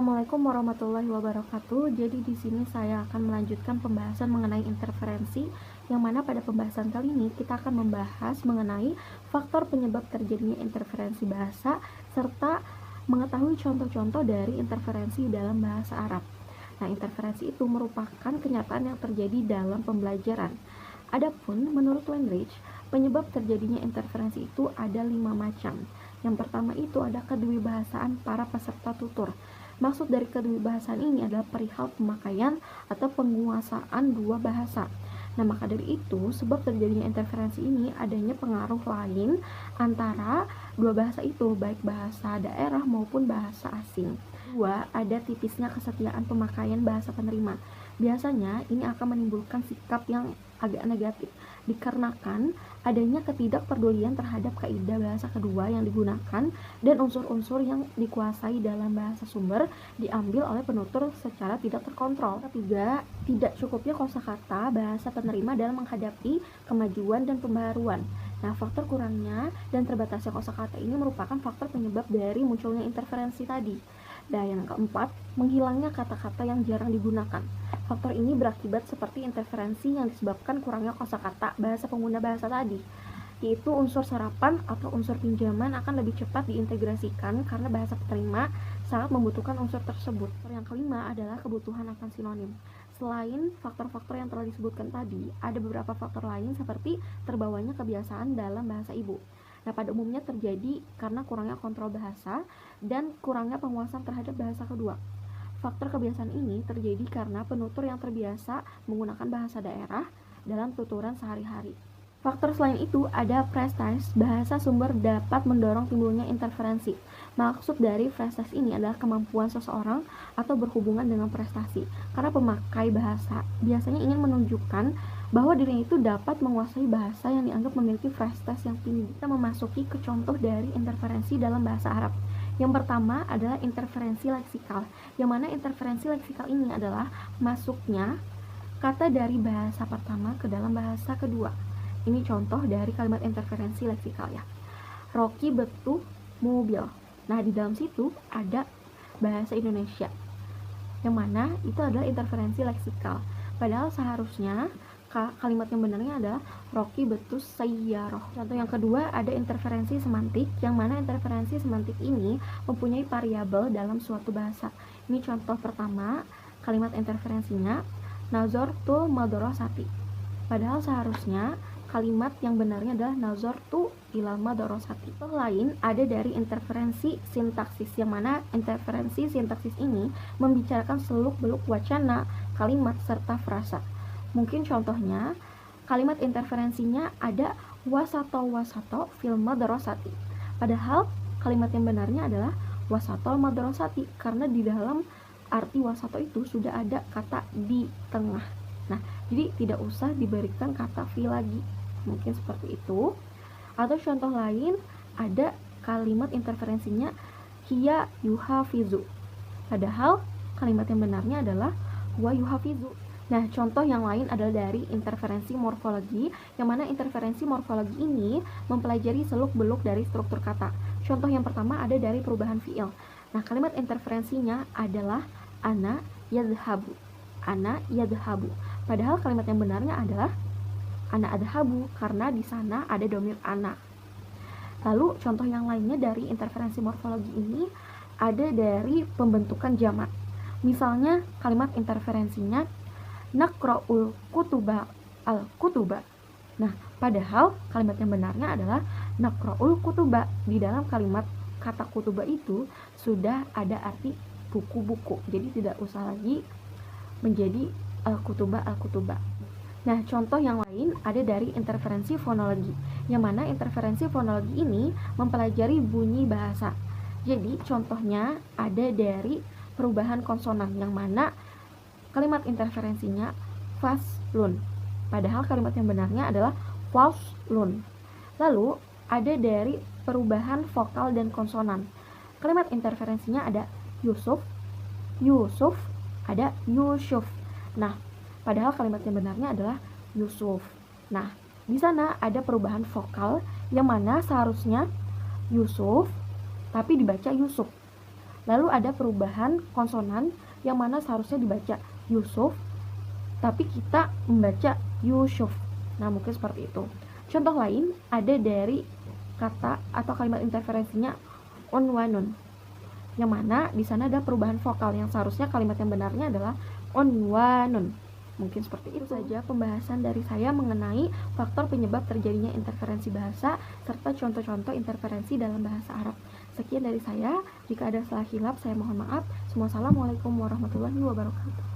Assalamualaikum warahmatullahi wabarakatuh. Jadi di sini saya akan melanjutkan pembahasan mengenai interferensi, yang mana pada pembahasan kali ini kita akan membahas mengenai faktor penyebab terjadinya interferensi bahasa serta mengetahui contoh-contoh dari interferensi dalam bahasa Arab. Nah, interferensi itu merupakan kenyataan yang terjadi dalam pembelajaran. Adapun menurut Langridge, penyebab terjadinya interferensi itu ada 5 macam. Yang pertama itu ada kedewibahasaan para peserta tutur. Maksud dari kedewibahasaan ini adalah perihal pemakaian atau penguasaan dua bahasa. Nah, maka dari itu, sebab terjadinya interferensi ini adanya pengaruh lain antara dua bahasa itu, baik bahasa daerah maupun bahasa asing. Dua, ada tipisnya kesetiaan pemakaian bahasa penerima. Biasanya ini akan menimbulkan sikap yang agak negatif, dikarenakan adanya ketidakpedulian terhadap kaidah bahasa kedua yang digunakan dan unsur-unsur yang dikuasai dalam bahasa sumber diambil oleh penutur secara tidak terkontrol. Ketiga, tidak cukupnya kosakata bahasa penerima dalam menghadapi kemajuan dan pembaharuan. Nah, faktor kurangnya dan terbatasnya kosakata ini merupakan faktor penyebab dari munculnya interferensi tadi. Dan yang keempat, menghilangnya kata-kata yang jarang digunakan. Faktor ini berakibat seperti interferensi yang disebabkan kurangnya kosakata bahasa pengguna bahasa tadi, yaitu unsur serapan atau unsur pinjaman akan lebih cepat diintegrasikan karena bahasa penerima sangat membutuhkan unsur tersebut. Yang kelima adalah kebutuhan akan sinonim. Selain faktor-faktor yang telah disebutkan tadi, ada beberapa faktor lain seperti terbawanya kebiasaan dalam bahasa ibu. Nah, pada umumnya terjadi karena kurangnya kontrol bahasa dan kurangnya penguasaan terhadap bahasa kedua. Faktor kebiasaan ini terjadi karena penutur yang terbiasa menggunakan bahasa daerah dalam tuturan sehari-hari. Faktor selain itu ada prestige, bahasa sumber dapat mendorong timbulnya interferensi. Maksud dari prestige ini adalah kemampuan seseorang atau berhubungan dengan prestasi. Karena pemakai bahasa biasanya ingin menunjukkan bahwa dirinya itu dapat menguasai bahasa yang dianggap memiliki prestige yang tinggi. Kita memasuki ke contoh dari interferensi dalam bahasa Arab. Yang pertama adalah interferensi leksikal, yang mana interferensi leksikal ini adalah masuknya kata dari bahasa pertama ke dalam bahasa kedua. Ini contoh dari kalimat interferensi leksikal ya. Rocky betuh mobil. Nah, di dalam situ ada bahasa Indonesia, yang mana itu adalah interferensi leksikal. Padahal seharusnya kalimat yang benarnya adalah Rocky betus sayyaroh. Contoh yang kedua ada interferensi semantik, yang mana interferensi semantik ini mempunyai variabel dalam suatu bahasa. Ini contoh pertama, kalimat interferensinya nazartu madrasati. Padahal seharusnya kalimat yang benarnya adalah nazartu ilal madrasati. Contoh lain ada dari interferensi sintaksis, yang mana interferensi sintaksis ini membicarakan seluk-beluk wacana, kalimat serta frasa. Mungkin contohnya, kalimat interferensinya ada wasato fil madrasati. Padahal kalimat yang benarnya adalah wasato madrasati, karena di dalam arti wasato itu sudah ada kata di tengah. Nah, jadi tidak usah diberikan kata fi lagi. Mungkin seperti itu. Atau contoh lain, ada kalimat interferensinya hiya yuhafizu. Padahal kalimat yang benarnya adalah wa yuhafizu. Nah, contoh yang lain adalah dari interferensi morfologi, yang mana interferensi morfologi ini mempelajari seluk-beluk dari struktur kata. Contoh yang pertama ada dari perubahan fiil. Nah, kalimat interferensinya adalah ana yadhabu. Ana yadhabu. Padahal kalimat yang benarnya adalah ana adhabu, karena di sana ada domir ana. Lalu contoh yang lainnya dari interferensi morfologi ini ada dari pembentukan jamak. Misalnya kalimat interferensinya naqra'ul kutuba al-kutuba. Nah, padahal kalimat yang benarnya adalah naqra'ul kutuba. Di dalam kalimat kata kutuba itu sudah ada arti buku-buku. Jadi tidak usah lagi menjadi al-kutuba al-kutuba. Nah, contoh yang lain ada dari interferensi fonologi, yang mana interferensi fonologi ini mempelajari bunyi bahasa. Jadi, contohnya ada dari perubahan konsonan, yang mana kalimat interferensinya faslun. Padahal kalimat yang benarnya adalah faslun. Lalu, ada dari perubahan vokal dan konsonan. Kalimat interferensinya ada Yusuf, Yusuf, ada Yusuf. Nah, padahal kalimat yang benarnya adalah Yusuf. Nah, di sana ada perubahan vokal, yang mana seharusnya Yusuf, tapi dibaca Yusuf. Lalu ada perubahan konsonan yang mana seharusnya dibaca Yusuf, tapi kita membaca Yusuf. Nah, mungkin seperti itu. Contoh lain ada dari kata atau kalimat interferensinya unwanun, yang mana di sana ada perubahan vokal yang seharusnya kalimat yang benarnya adalah unwanun. Mungkin seperti itu saja pembahasan dari saya mengenai faktor penyebab terjadinya interferensi bahasa serta contoh-contoh interferensi dalam bahasa Arab. Sekian dari saya. Jika ada salah hilaf, saya mohon maaf. Wassalamualaikum warahmatullahi wabarakatuh.